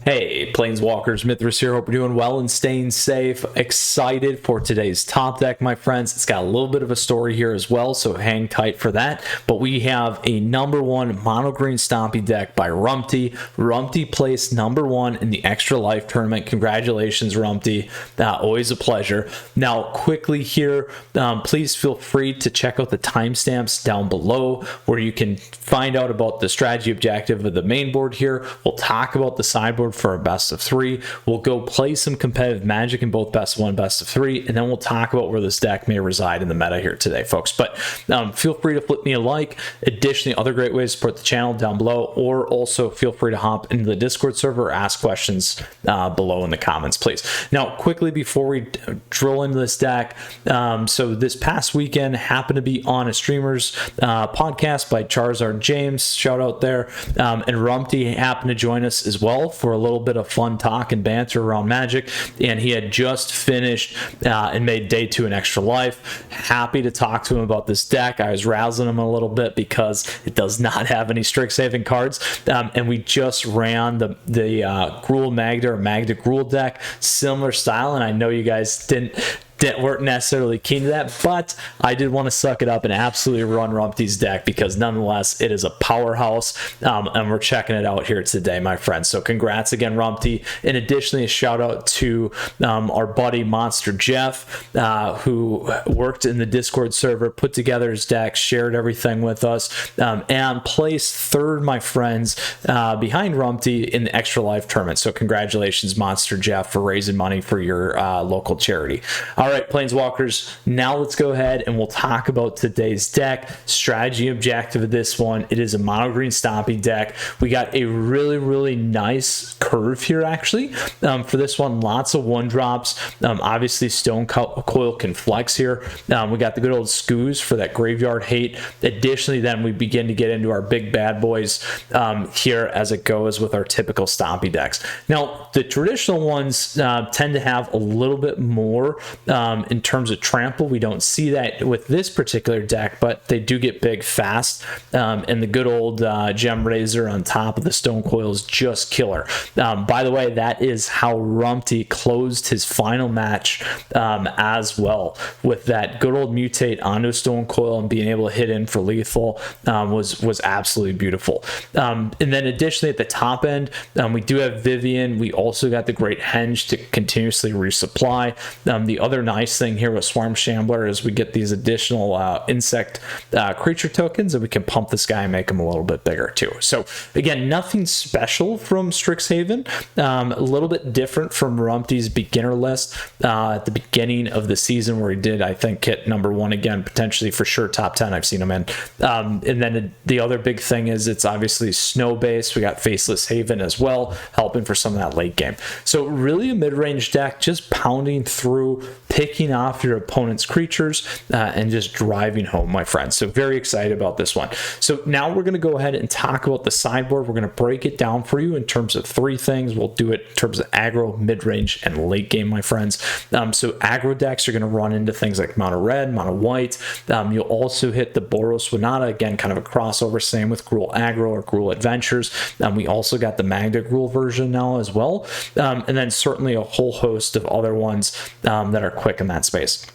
Hey, Planeswalkers, Mythras here. Hope you're doing well and staying safe. Excited for today's top deck, my friends. It's got a little bit of a story here as well, so hang tight for that. But we have a #1 mono Green Stompy deck by Rumti. Rumti placed #1 in the Extra Life tournament. Congratulations, Rumti. Always a pleasure. Now, quickly here, please feel free to check out the timestamps down below where you can find out about the strategy objective of the main board here. We'll talk about the sideboard for a best of 3. We'll go play some competitive Magic in both best of 1, best of 3, and then we'll talk about where this deck may reside in the meta here today, folks. But feel free to flip me a like. Additionally, other great ways to support the channel down below, or also feel free to hop into the Discord server or ask questions below in the comments, please. Now, quickly before we drill into this deck, so this past weekend happened to be on a streamer's podcast by Charizard James, shout out there, and Rumti happened to join us as well for a little bit of fun talk and banter around Magic, and he had just finished and made day 2 in Extra Life. Happy to talk to him about this deck. I was rousing him a little bit because it does not have any Strixhaven cards, and we just ran the Gruul Magda or Magda Gruul deck, similar style, and I know you guys weren't necessarily keen to that, but I did want to suck it up and absolutely run Rumti's deck because nonetheless it is a powerhouse, and we're checking it out here today, my friends. So congrats again, Rumti. And additionally, a shout out to our buddy Monster Jeff, who worked in the Discord server, put together his deck, shared everything with us, and placed 3rd, my friends, behind Rumti in the Extra Life tournament. So congratulations, Monster Jeff, for raising money for your local charity. All right, Planeswalkers, now let's go ahead and we'll talk about today's deck. Strategy objective of this one, it is a mono Green Stompy deck. We got a really nice curve here, actually, for this one. Lots of 1-drops. Obviously, Stone Coil can flex here. We got the good old Scoos for that graveyard hate. Additionally, then we begin to get into our big bad boys here as it goes with our typical Stompy decks. Now, the traditional ones tend to have a little bit more in terms of trample. We don't see that with this particular deck, but they do get big fast, and the good old Gem Razor on top of the Stone Coil is just killer. By the way, that is how Rumti closed his final match as well, with that good old Mutate onto Stone Coil and being able to hit in for lethal was absolutely beautiful. And then additionally at the top end, we do have Vivian. We also got the Great Henge to continuously resupply. The other nice thing here with Swarm Shambler is we get these additional insect creature tokens, and we can pump this guy and make him a little bit bigger too. So again, nothing special from Strixhaven, a little bit different from Rumti's beginner list at the beginning of the season, where he did, I think, hit #1 again, potentially for sure top 10 I've seen him in. And then the other big thing is it's obviously snow based. We got Faceless Haven as well, helping for some of that late game. So really a mid-range deck, just pounding through, picking off your opponent's creatures, and just driving home, my friends. So very excited about this one. So now we're going to go ahead and talk about the sideboard. We're going to break it down for you in terms of 3 things. We'll do it in terms of aggro, mid-range, and late game, my friends. So aggro decks are going to run into things like mono red, mono white. You'll also hit the Boros Winata, again, kind of a crossover, same with Gruul Aggro or Gruul Adventures. We also got the Magda Gruul version now as well. And then certainly a whole host of other ones that are quick in that space.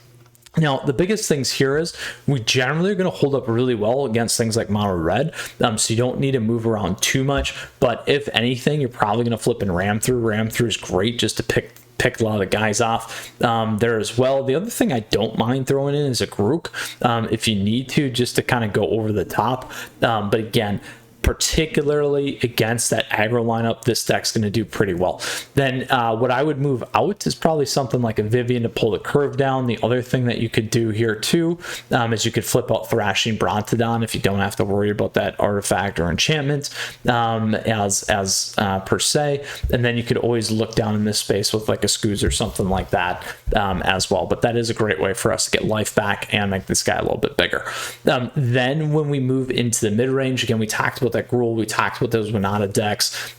Now, the biggest things here is we generally are going to hold up really well against things like mono red, so you don't need to move around too much. But if anything, you're probably going to flip and ram through. Ram through is great just to pick a lot of the guys off there as well. The other thing I don't mind throwing in is a Grook if you need to, just to kind of go over the top. But again, particularly against that aggro lineup, this deck's going to do pretty well. Then what I would move out is probably something like a Vivian to pull the curve down. The other thing that you could do here too is you could flip out Thrashing Brontodon if you don't have to worry about that artifact or enchantment as per se. And then you could always look down in this space with like a Scoos or something like that as well. But that is a great way for us to get life back and make this guy a little bit bigger. Then when we move into the mid-range, again, we talked about that Gruul. We talked about those Mutate decks.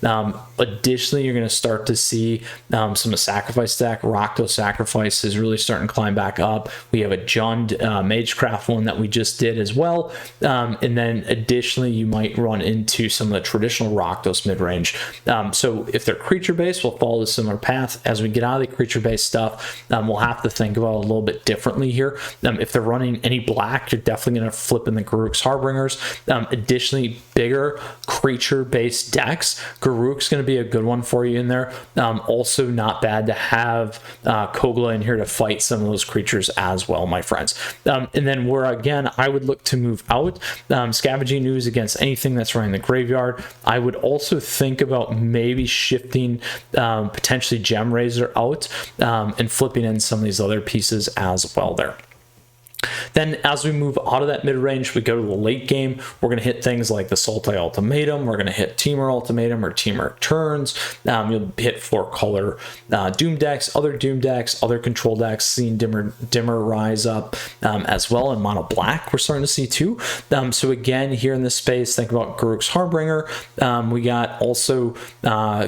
Additionally, you're going to start to see some sacrifice deck. Rakdos Sacrifice is really starting to climb back up. We have a Jund Magecraft one that we just did as well. And then additionally, you might run into some of the traditional Rakdos mid-range. So if they're creature-based, we'll follow a similar path. As we get out of the creature-based stuff, we'll have to think about it a little bit differently here. If they're running any black, you're definitely going to flip in the Garruk's Harbingers. Additionally, bigger creature-based decks, Garruk's going to be a good one for you in there. Also not bad to have Kogla in here to fight some of those creatures as well, my friends. And then where, again, I would look to move out, Scavenging Ooze against anything that's running the graveyard. I would also think about maybe shifting potentially Gem Razor out and flipping in some of these other pieces as well there. Then as we move out of that mid-range, we go to the late game. We're going to hit things like the Sultai Ultimatum. We're going to hit Temur Ultimatum or Temur Turns. You'll hit 4-color Doom decks, other Doom decks, other control decks, seeing Dimmer rise up as well. In mono black, we're starting to see too. So again, here in this space, think about Garruk's Harbinger. We got also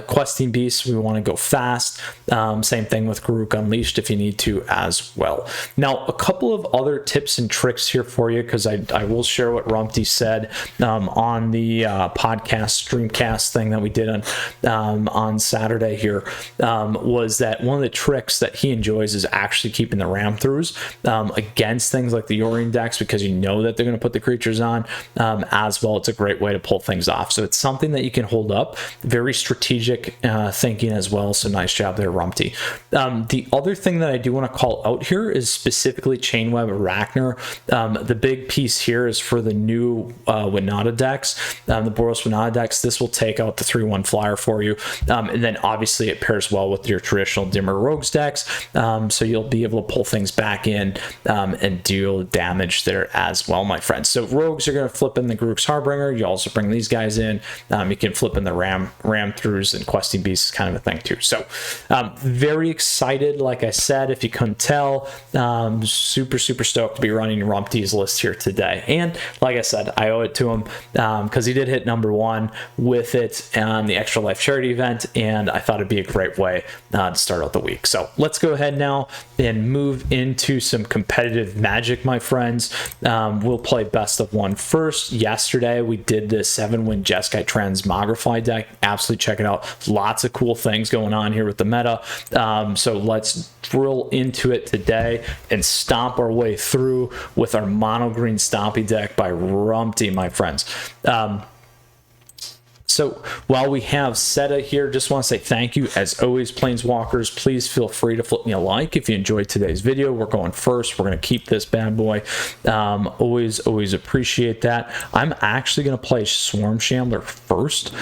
Questing Beasts. We want to go fast. Same thing with Garruk Unleashed if you need to as well. Now, a couple of other tips and tricks here for you, because I will share what Rumti said on the podcast streamcast thing that we did on Saturday here, was that one of the tricks that he enjoys is actually keeping the ram throughs against things like the Yorion decks, because you know that they're going to put the creatures on as well. It's a great way to pull things off. So it's something that you can hold up. Very strategic thinking as well. So nice job there, Rumti. The other thing that I do want to call out here is specifically Chainweb Arachner. The big piece here is for the new Winata decks, the Boros Winata decks. This will take out the 3/1 flyer for you, and then obviously it pairs well with your traditional Dimmer Rogues decks, so you'll be able to pull things back in and deal damage there as well, my friends. So Rogues are going to flip in the Garruk's Harbinger. You also bring these guys in. You can flip in the ram throughs, and Questing Beasts is kind of a thing too. So very excited, like I said, if you couldn't tell, super stoked to be running Rumti's list here today. And like I said, I owe it to him because he did hit #1 with it on the Extra Life charity event, and I thought it'd be a great way to start out the week. So let's go ahead now and move into some competitive Magic, my friends. We'll play best of one first. Yesterday we did the 7-win Jeskai Transmogrify deck. Absolutely check it out. Lots of cool things going on here with the meta. So let's drill into it today and stomp our way through with our mono Green Stompy deck by Rumti, my friends. So while we have Seta here, just want to say thank you. As always, Planeswalkers, please feel free to flip me a like if you enjoyed today's video. We're going first. We're going to keep this bad boy. Always appreciate that. I'm actually going to play Swarm Shambler first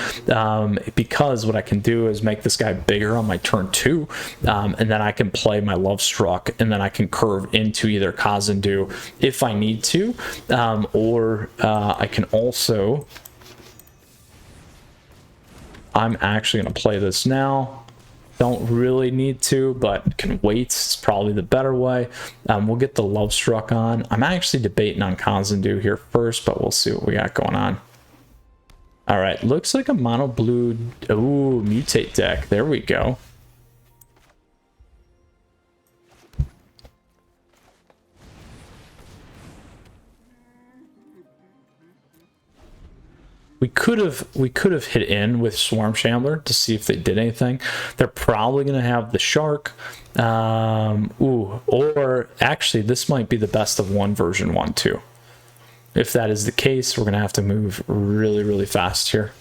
because what I can do is make this guy bigger on my turn 2, and then I can play my Love Struck, and then I can curve into either Kazandu if I need to, or I can also... I'm actually going to play this now. Don't really need to, but can wait. It's probably the better way. We'll get the Love Struck on. I'm actually debating on Kazandu here first, but we'll see what we got going on. All right, looks like a mono blue Mutate deck. There we go. We could have hit in with Swarm Shambler to see if they did anything. They're probably going to have the Shark. Or actually, this might be the best of one version 1 too. If that is the case, we're going to have to move really fast here.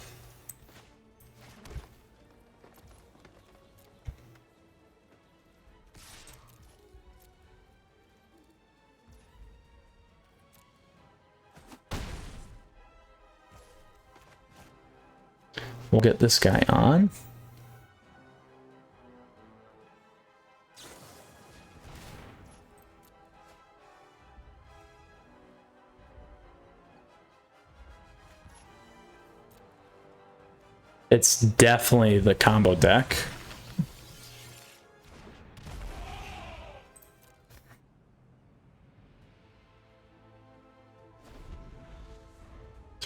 We'll get this guy on. It's definitely the combo deck.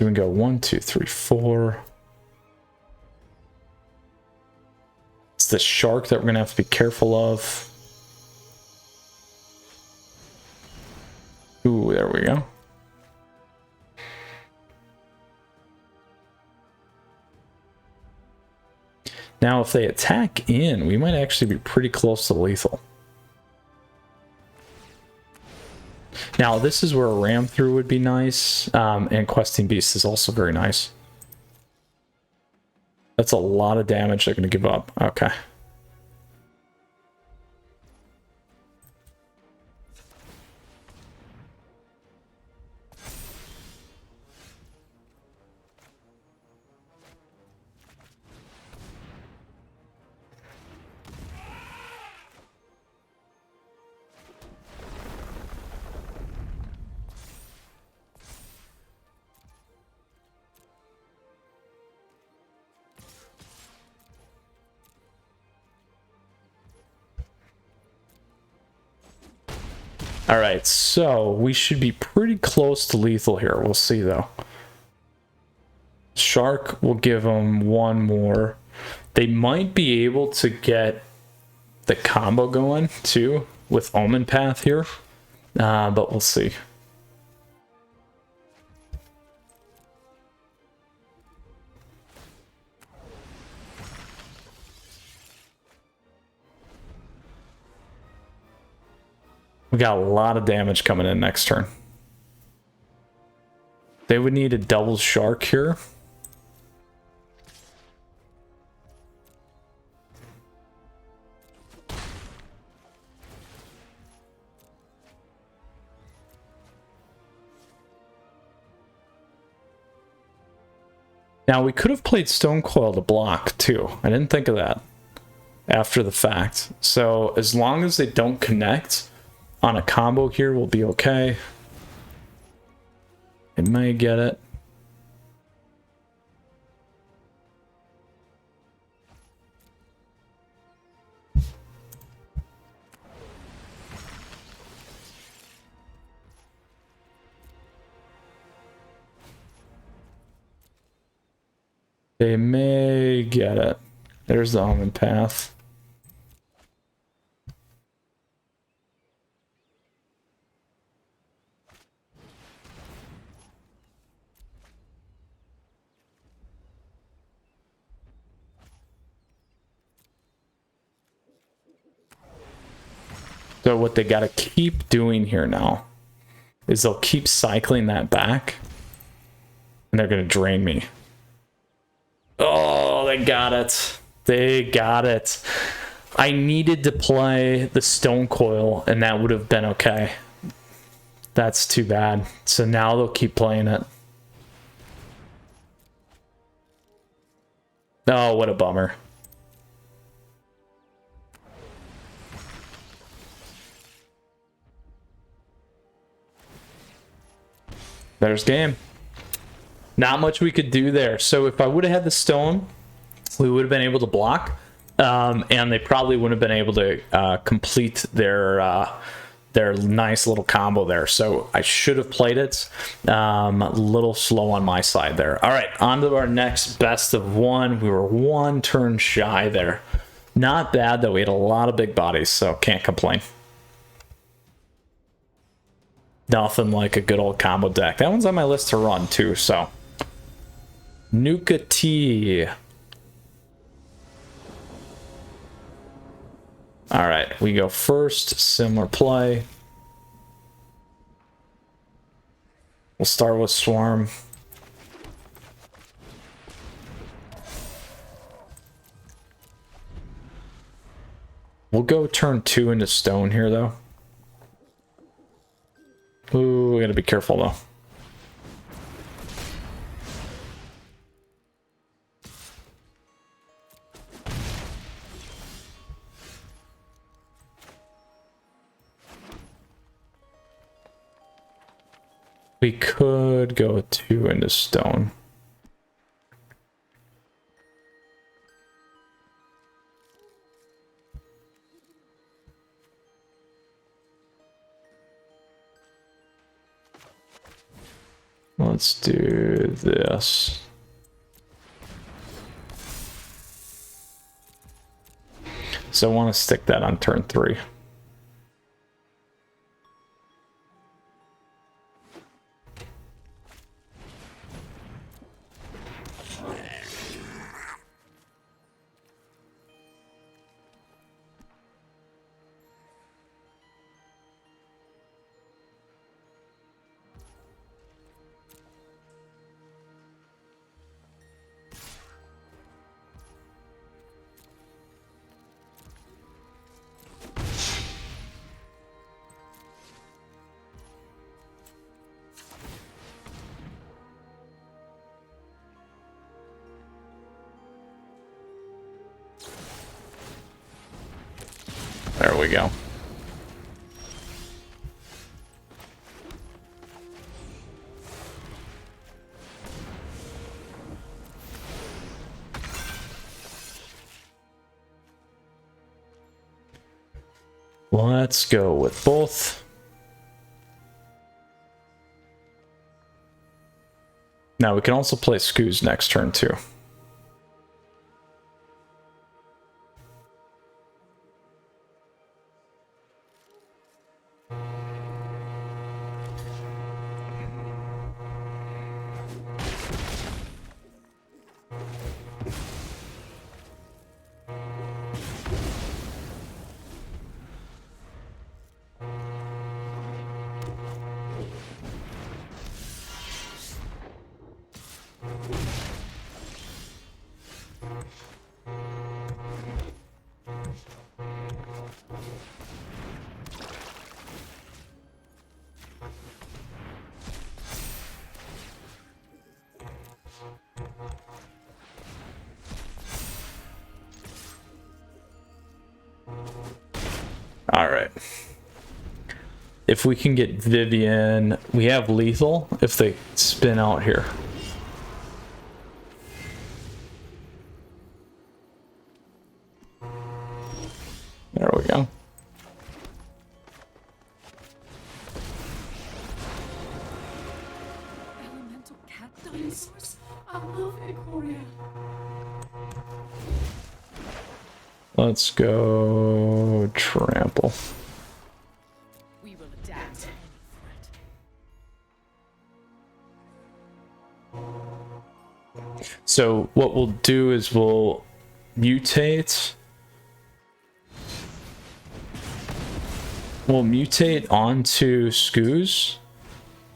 So we can go 1, 2, 3, 4. It's the shark that we're gonna have to be careful of. Ooh, there we go. Now, if they attack in, we might actually be pretty close to lethal. Now, this is where a ram through would be nice, and questing beast is also very nice. That's a lot of damage they're going to give up. Okay. All right, so we should be pretty close to lethal here. We'll see, though. Shark will give them one more. They might be able to get the combo going, too, with Omen Path here. But we'll see. We got a lot of damage coming in next turn. They would need a double shark here. Now, we could have played Stone Coil to block, too. I didn't think of that after the fact. So, as long as they don't connect on a combo here, we'll be okay. It may get it. They may get it. There's the Omen Path. So what they got to keep doing here now is they'll keep cycling that back, and they're going to drain me. Oh, they got it. They got it. I needed to play the Stone Coil, and that would have been okay. That's too bad. So now they'll keep playing it. Oh, what a bummer. There's game. Not much we could do there. So if I would have had the stone, we would have been able to block, and they probably wouldn't have been able to complete their nice little combo there. So I should have played it. A little slow on my side there. All right, on to our next best of one. We were one turn shy there. Not bad, though. We had a lot of big bodies, so can't complain. Nothing like a good old combo deck. That one's on my list to run, too, so. Mutate. All right, we go first. Similar play. We'll start with Swarm. We'll go turn 2 into Stone here, though. Ooh, we gotta be careful, though. We could go 2 into Stone. Let's do this. So I want to stick that on turn 3. There we go. Let's go with both. Now we can also play Skoos next turn too. All right. If we can get Vivian, we have lethal if they spin out here. There we go. Elemental cat dinosaurs? I love Ikoria. Let's go trample. We will adapt to any threat. So what we'll do is we'll mutate. We'll mutate onto Skoos,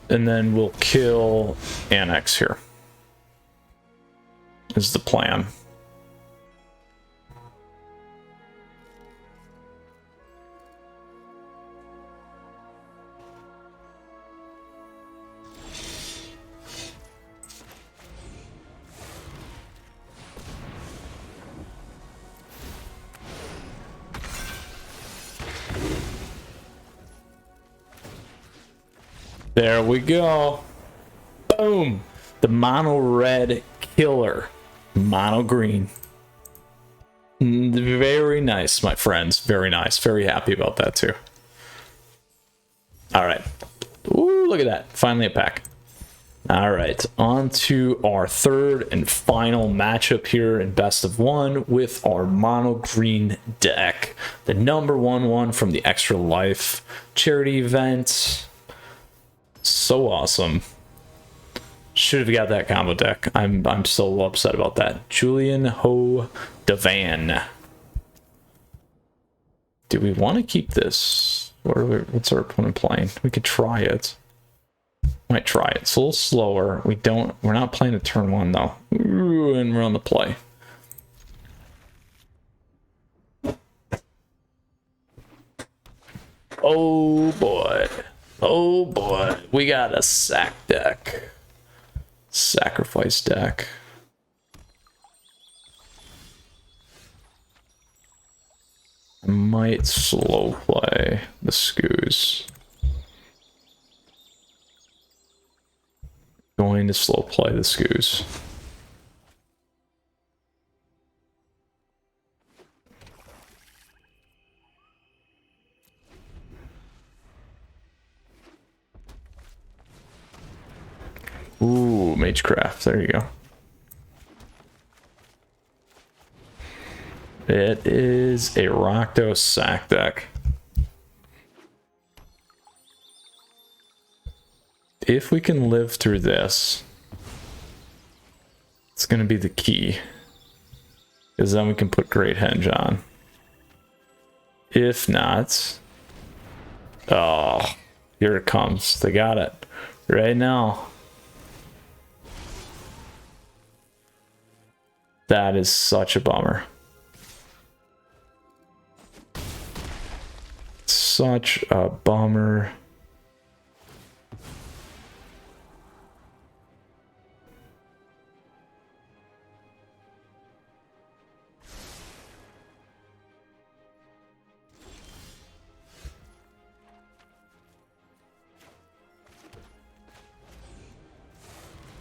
and then we'll kill Annex here. Is the plan. There we go. Boom. The mono red killer. Mono green. Very nice, my friends. Very nice. Very happy about that too. All right. Ooh, look at that. Finally a pack. All right. On to our third and final matchup here in best of one with our mono green deck. The #1 one from the Extra Life charity event. So awesome. Should have got that combo deck. I'm still upset about that. Julian Ho Devan. Do we want to keep this? What's our opponent playing? We could try it. Might try it. It's a little slower. We're not playing a turn 1 though. Ooh, and we're on the play. Oh boy. Oh boy, we got a sack deck. Sacrifice deck. I might slow play the Skoos. Going to slow play the Skoos. Ooh, Magecraft. There you go. It is a Rakdos sack deck. If we can live through this, it's going to be the key. Because then we can put Great Henge on. If not... Oh, here it comes. They got it. Right now. That is such a bummer. Such a bummer.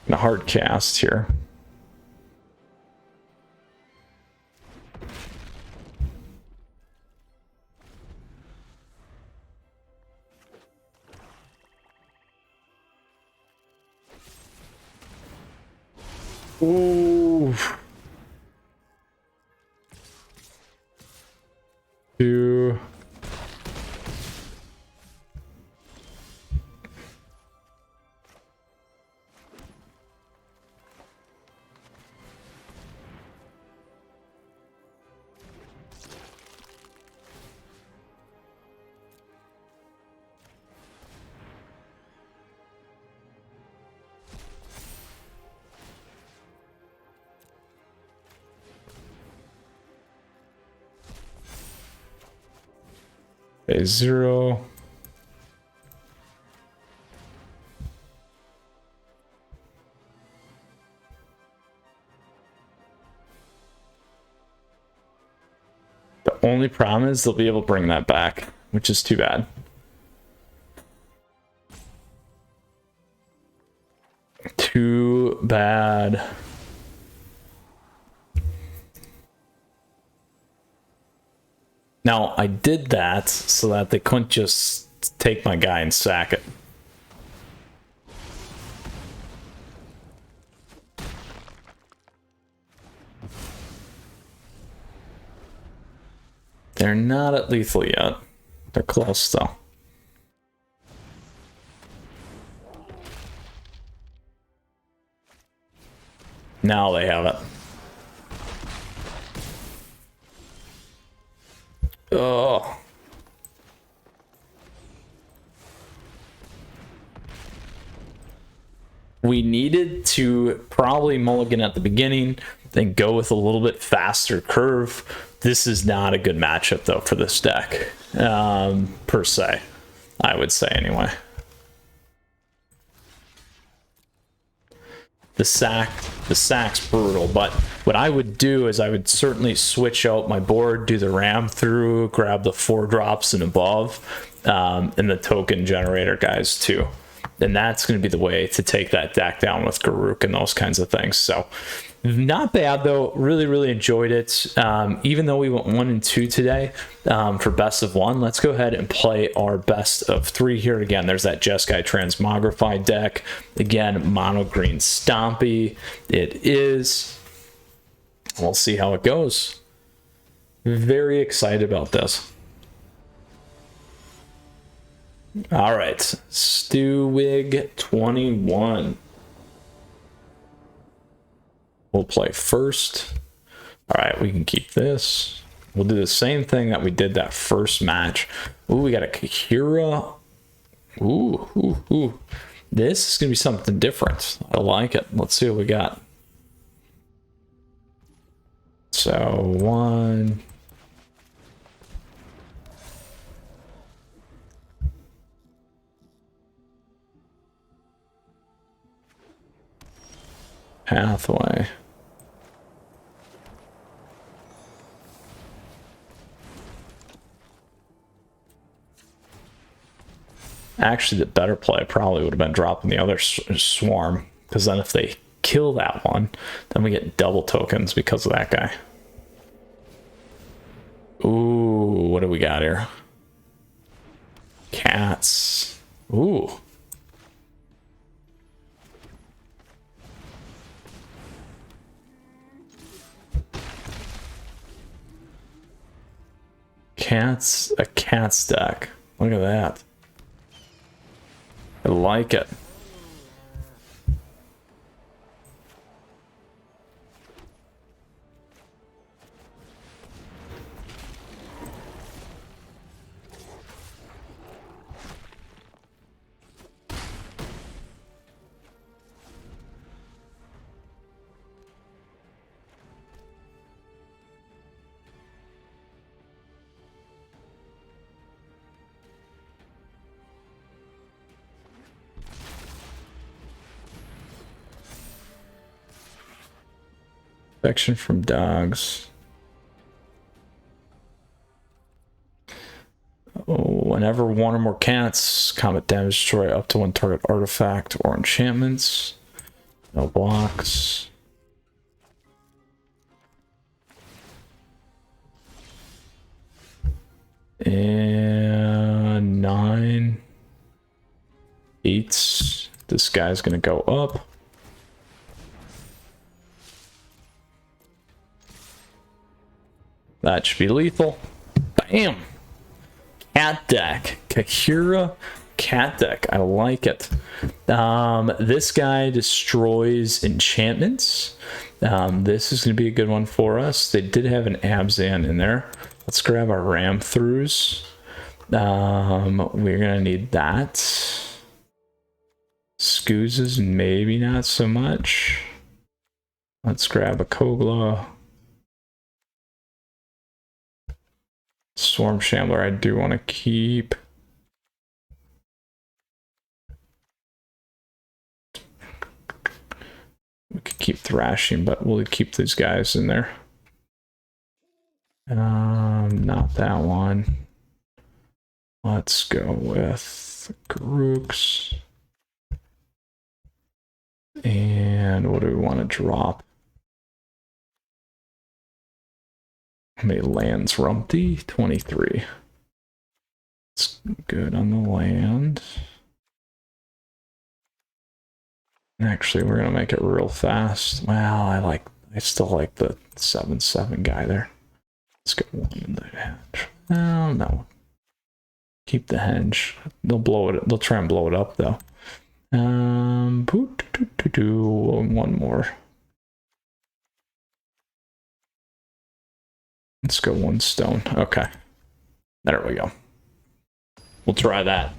A hard cast here. Ooh. Two. Okay, 0. The only problem is they'll be able to bring that back, which is too bad. Too bad. Now, I did that so that they couldn't just take my guy and sack it. They're not at lethal yet. They're close, though. Now they have it. Oh. We needed to probably mulligan at the beginning, then go with a little bit faster curve. This is not a good matchup, though, for this deck, per se. I would say, anyway. The sack's brutal, but what I would do is I would certainly switch out my board, do the ram through, grab the 4 drops and above, and the token generator guys too. And that's going to be the way to take that deck down with Garruk and those kinds of things. So not bad, though. Really enjoyed it. Even though we went 1 and 2 today for best of 1, let's go ahead and play our best of 3 here. Again, there's that Jeskai Transmogrified deck. Again, mono Green Stompy. It is. We'll see how it goes. Very excited about this. All right, Stewig 21. We'll play first. All right, we can keep this. We'll do the same thing that we did that first match. Ooh, we got a Kaheera. Ooh. This is going to be something different. I like it. Let's see what we got. So, 1. Pathway. Actually, the better play probably would have been dropping the other swarm, because then if they kill that one, then we get double tokens because of that guy. Ooh, what do we got here? Cats. Ooh. cat's deck. Look at that. I like it. Protection from dogs. Oh, whenever one or more cats combat damage, destroy up to one target artifact or enchantments. No blocks. And 9. 8. This guy's gonna go up. That should be lethal. Bam! Cat deck. Kaheera cat deck. I like it. This guy destroys enchantments. This is going to be a good one for us. They did have an Abzan in there. Let's grab our ram throughs. We're going to need that. Scoozes, maybe not so much. Let's grab a Kogla. Swarm Shambler I do want to keep. We could keep Thrashing, but we'll keep these guys in there. Not that one. Let's go with Grooks. And what do we want to drop? How many lands? Rumti? 23. It's good on the land. Actually, we're gonna make it real fast. Well, I still like the 7/7 guy there. Let's get one in the henge. Oh no. Keep the henge. They'll blow it. They'll try and blow it up though. One more. Let's go 1 stone. Okay. There we go. We'll try that.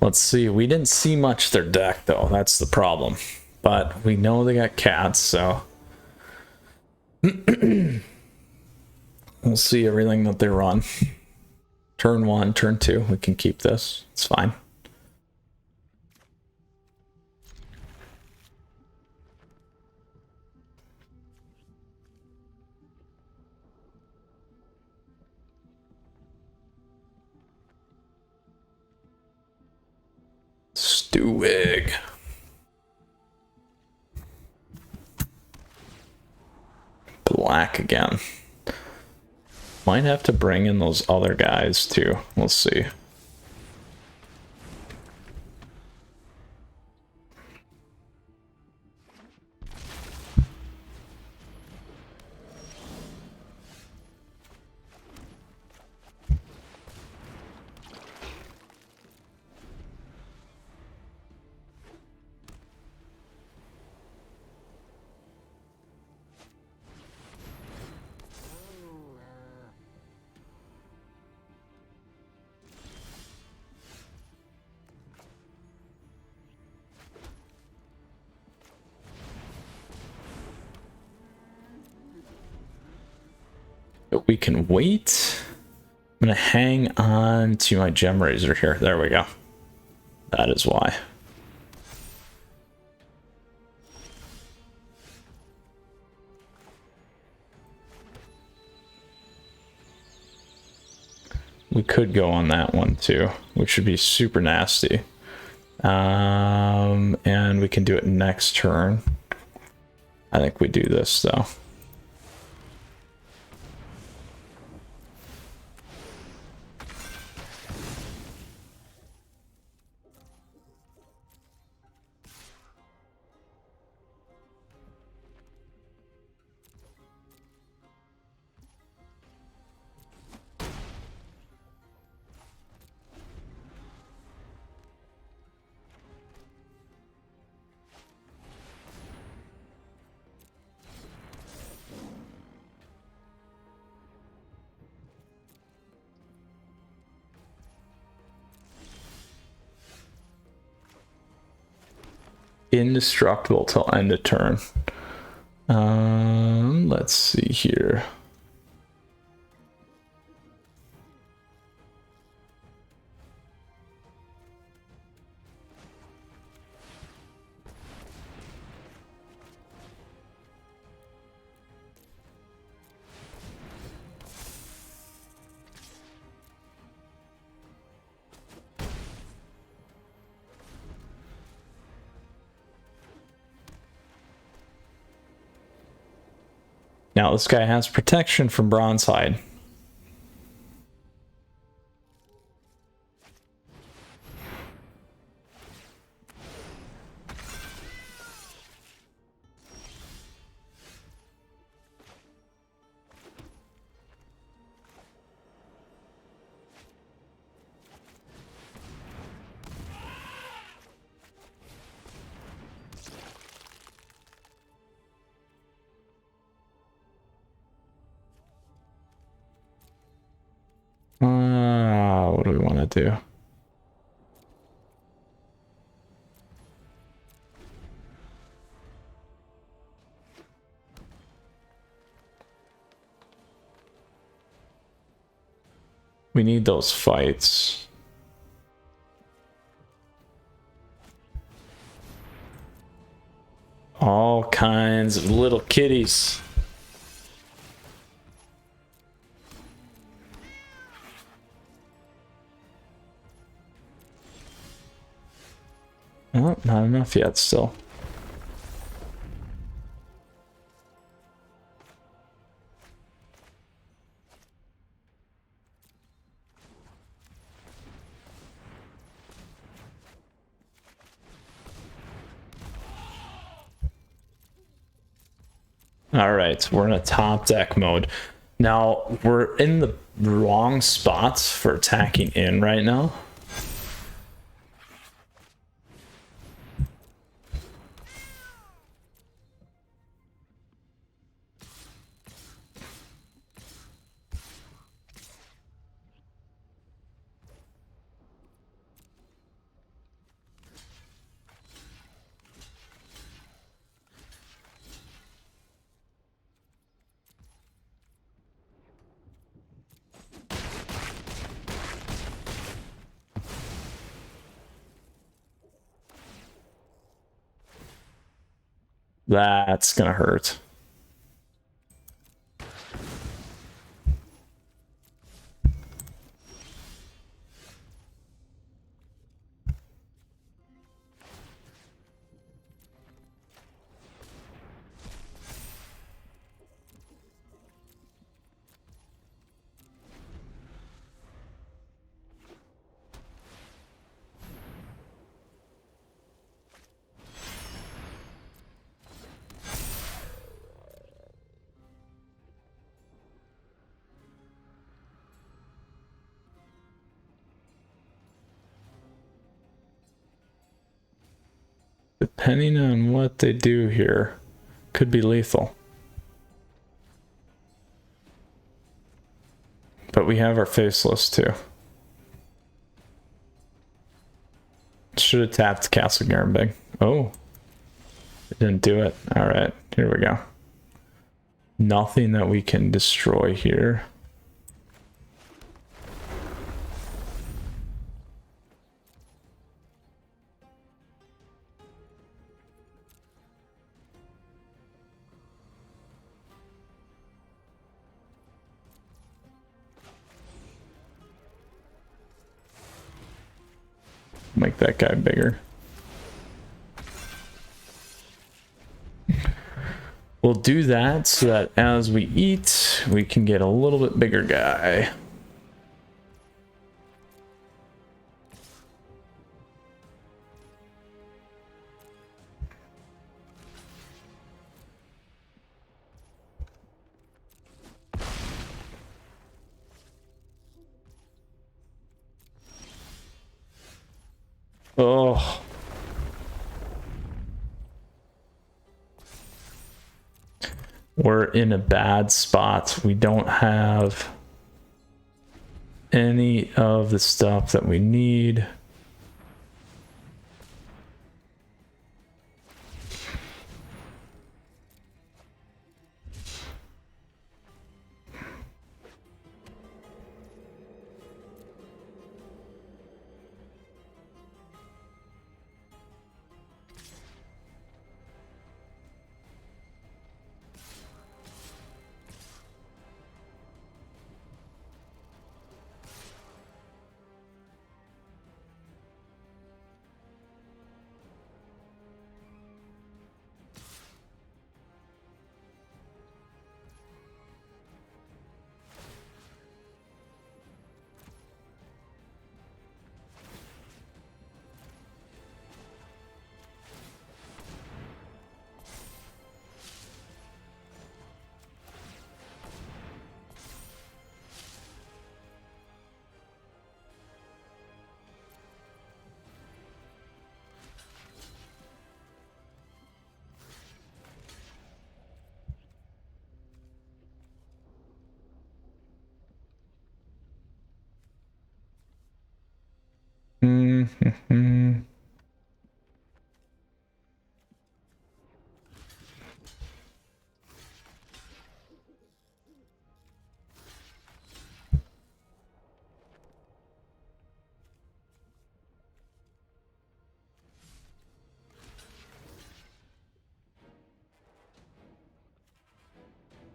Let's see. We didn't see much of their deck, though. That's the problem. But we know they got cats, so... we'll see everything that they run. Turn 1, turn 2. We can keep this. It's fine. Stewig. Black again. Might have to bring in those other guys too. We'll see. But we can wait. I'm gonna hang on to my gem razor here. There we go. That is why. We could go on that one too, which would be super nasty. And we can do it next turn. I think we do this though. indestructible till end of turn. Let's see here. Now this guy has protection from Bronzehide. What do we want to do? We need those fights. All kinds of little kitties. Oh, not enough yet still. All right, we're in a top deck mode. Now, we're in the wrong spots for attacking in right now. That's gonna hurt. Depending on what they do here, could be lethal. But we have our faceless too. Should have tapped Castle Garambig. Oh, it didn't do it. All right, here we go. Nothing that we can destroy here. Make that guy bigger. We'll do that so that as we eat, we can get a little bit bigger guy. Oh. We're in a bad spot. We don't have any of the stuff that we need.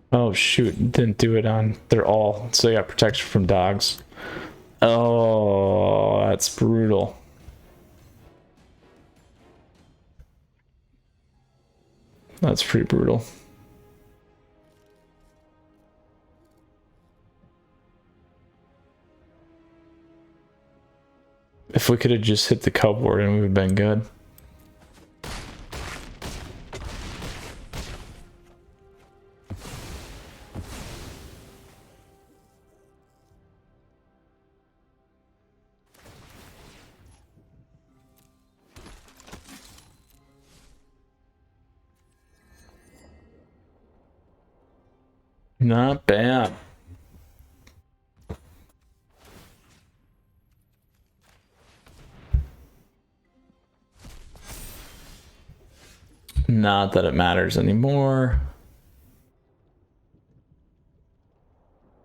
Oh shoot, didn't do it on. They're all, so they got protection from dogs. Oh, that's brutal. That's pretty brutal. If we could have just hit the cupboard and we would have been good. Not bad. Not that it matters anymore.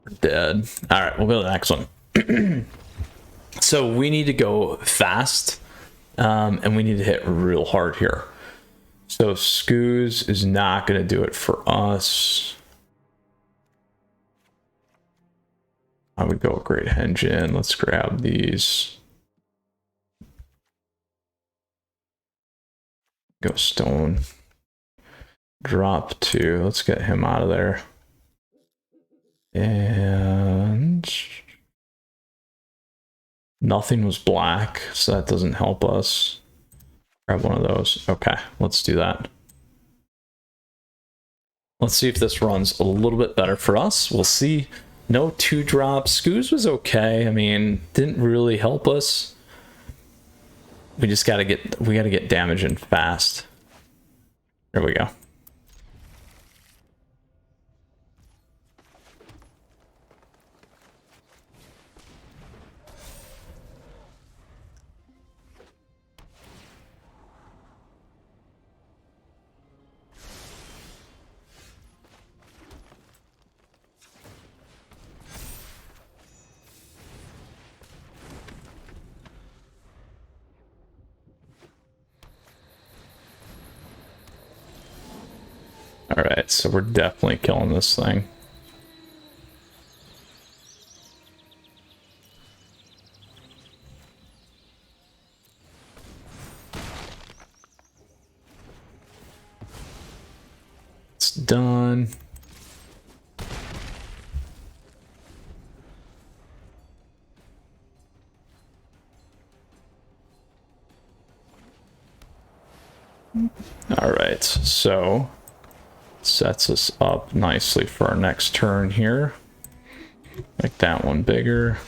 We're dead. All right, we'll go to the next one. So we need to go fast, and we need to hit real hard here. So Scoos is not going to do it for us. I would go Great Engine. Let's grab these. Go Stone. Drop 2. Let's get him out of there. And nothing was black, so that doesn't help us. Grab one of those. Okay, let's do that. Let's see if this runs a little bit better for us. We'll see. No 2-drops. Scoos was okay. I mean, didn't really help us. We just gotta get damage in fast. There we go. All right, so we're definitely killing this thing. It's done. All right, so sets us up nicely for our next turn here. Make that one bigger.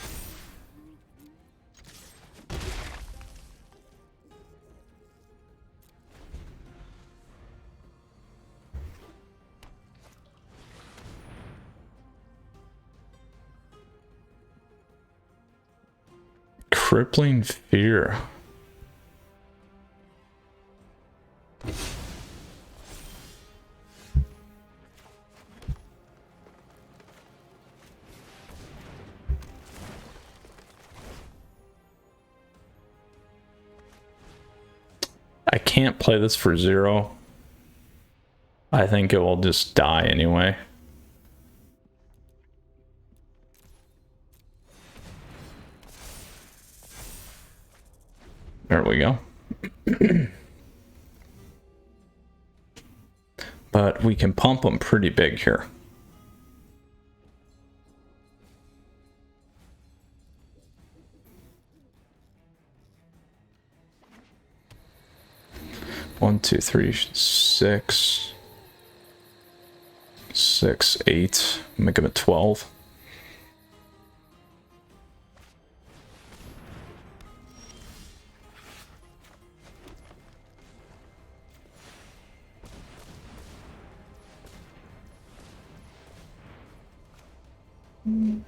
Crippling Fear. I can't play this for 0. I think it will just die anyway. There we go. But we can pump them pretty big here. One, two, three, 6, 6, 8. Make him a 12.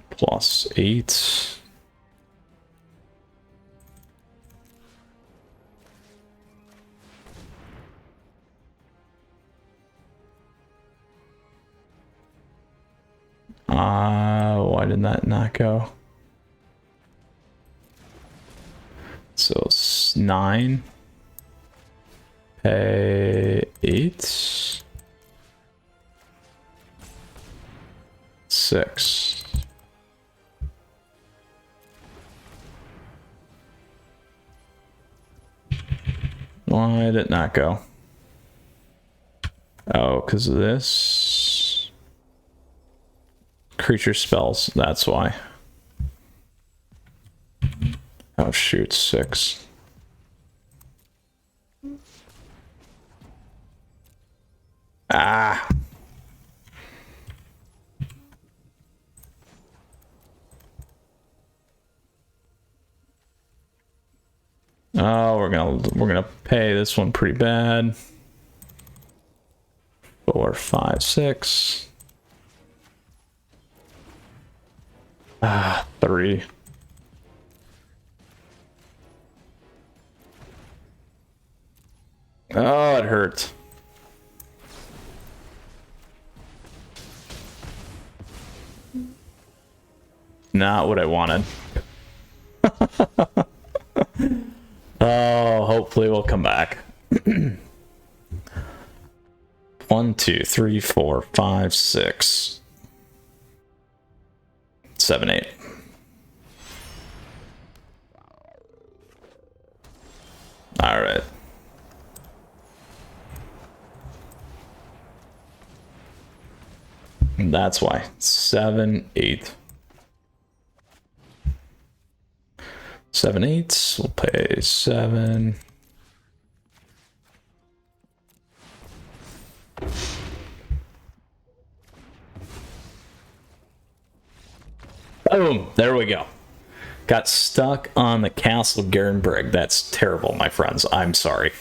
Plus 8. why did that not go? So 9. Pay 8. 6. Why did it not go? Oh, because of this. Creature spells, that's why. Oh shoot, 6. Ah. Oh, we're gonna pay this one pretty bad. 4, 5, 6. 3. Oh, it hurt. Not what I wanted. Oh, hopefully we'll come back. 1, 2, 3, 4, 5, 6, 7, 8. All right. And that's why 7, 8. 7, 8. We'll pay 7. Boom. There we go. Got stuck on the Castle Garenbrig. That's terrible, my friends. I'm sorry.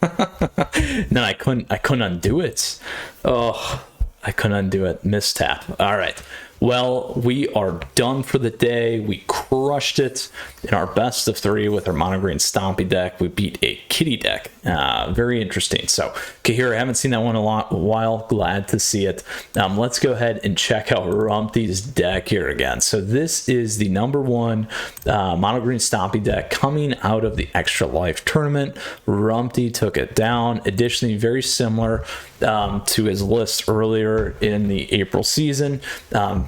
Then I couldn't undo it. Oh, I couldn't undo it. Mistap. All right. Well, we are done for the day. We crushed it in our best of 3 with our mono green Stompy deck. We beat a kitty deck. Very interesting. So, Kaheera, I haven't seen that one in a while. Glad to see it. Let's go ahead and check out Rumti's deck here again. So, this is the #1 mono green Stompy deck coming out of the Extra Life tournament. Rumti took it down. Additionally, very similar to his list earlier in the April season.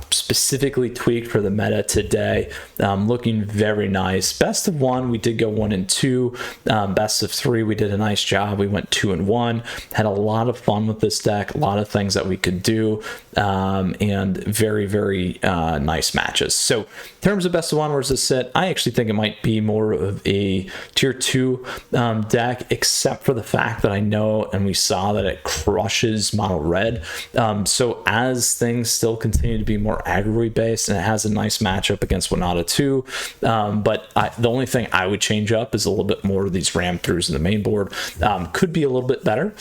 Specifically tweaked for the meta today. Looking very nice. Best of 1, we did go 1 and 2. Best of 3, we did a nice job. We went 2 and 1. Had a lot of fun with this deck. A lot of things that we could do, and very, very nice matches. So, in terms of best of 1, where's this sit? I actually think it might be more of a tier 2 deck, except for the fact that I know and we saw that it crushes mono red. So, as things still continue to be more aggro based, and it has a nice matchup against Winata 2, but the only thing I would change up is a little bit more of these ram throughs in the main board. Could be a little bit better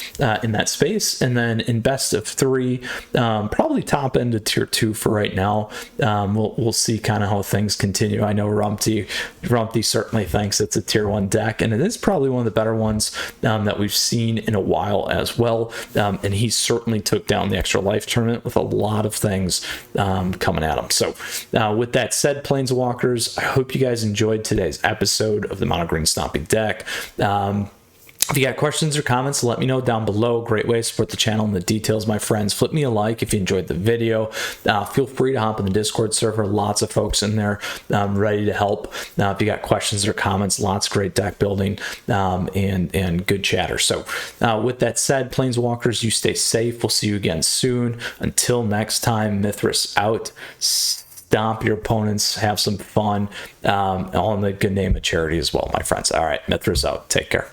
in that space. And then in best of 3, probably top end of tier 2 for right now. We'll see kind of how things continue. I know Rumti certainly thinks it's a tier 1 deck, and it is probably one of the better ones that we've seen in a while as well. And he certainly took down the Extra Life tournament with a lot of things coming at him. So with that said, Planeswalkers, I hope you guys enjoyed today's episode of the Mono Green Stompy deck. If you got questions or comments, let me know down below. Great way to support the channel and the details, my friends. Flip me a like if you enjoyed the video. Feel free to hop in the Discord server. Lots of folks in there ready to help. If you got questions or comments, lots of great deck building and good chatter. So with that said, Planeswalkers, you stay safe. We'll see you again soon. Until next time, Mythras out. Stomp your opponents. Have some fun. All in the good name of charity as well, my friends. All right, Mythras out. Take care.